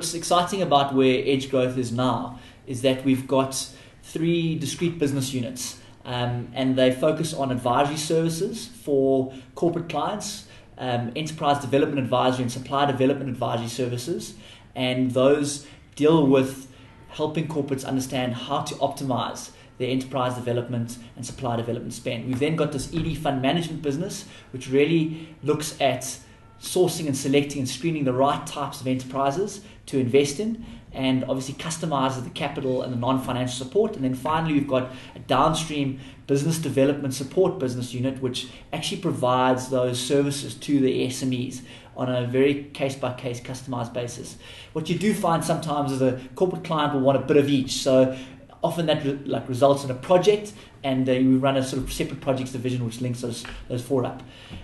what's exciting about where Edge Growth is now is that we've got 3 discrete business units, and they focus on advisory services for corporate clients, enterprise development advisory and supply development advisory services, and those deal with helping corporates understand how to optimize their enterprise development and supply development spend. We've then got this ED fund management business, which really looks at sourcing and selecting and screening the right types of enterprises to invest in, and obviously customizes the capital and the non-financial support. And then finally, we've got a downstream business development support business unit, which actually provides those services to the SMEs on a very case-by-case customized basis. What you do find sometimes is a corporate client will want a bit of each. So often that results in a project, and we run a sort of separate projects division which links those 4 up.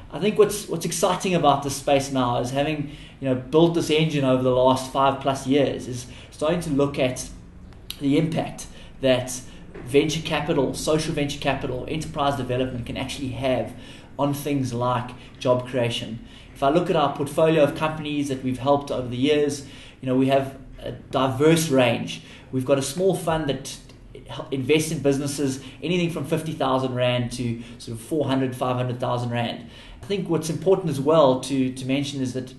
I think what's exciting about this space now is having built this engine over the last 5+ years, is starting to look at the impact that venture capital, social venture capital, enterprise development can actually have on things like job creation. If I look at our portfolio of companies that we've helped over the years, we have a diverse range. We've got a small fund that invests in businesses anything from 50,000 Rand to sort of 400, 500,000 Rand. I think what's important as well to mention is that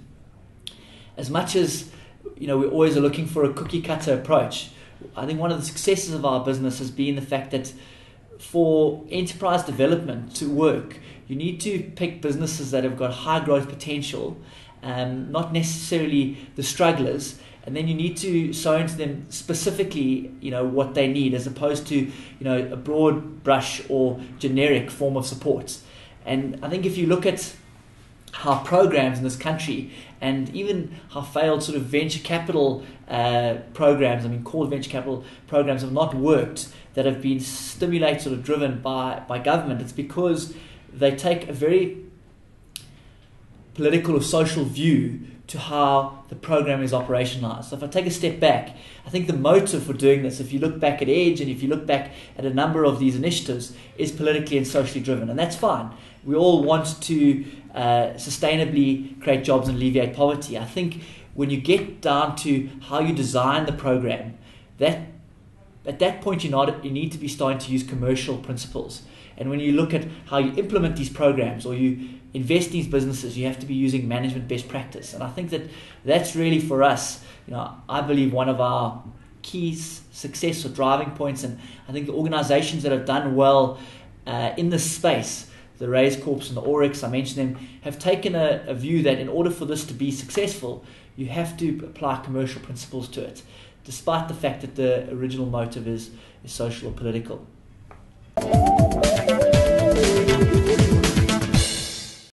as much as we always are looking for a cookie cutter approach, I think one of the successes of our business has been the fact that for enterprise development to work, you need to pick businesses that have got high growth potential, not necessarily the strugglers, and then you need to sow into them specifically, what they need, as opposed to, a broad brush or generic form of support. And I think if you look at how programs in this country, and even how failed sort of venture capital programs, called venture capital programs, have not worked, that have been stimulated or driven by government, it's because they take a very political or social view to how the program is operationalized. So if I take a step back, I think the motive for doing this, if you look back at Edge and if you look back at a number of these initiatives, is politically and socially driven, and that's fine. We all want to sustainably create jobs and alleviate poverty. I think when you get down to how you design the program, that at that point you need to be starting to use commercial principles. And when you look at how you implement these programs or you invest in these businesses, you have to be using management best practice. And I think that's really for us, I believe one of our key success or driving points. And I think the organizations that have done well in this space, the Raise Corps and the Oryx, I mentioned them, have taken a view that in order for this to be successful, you have to apply commercial principles to it, despite the fact that the original motive is social or political.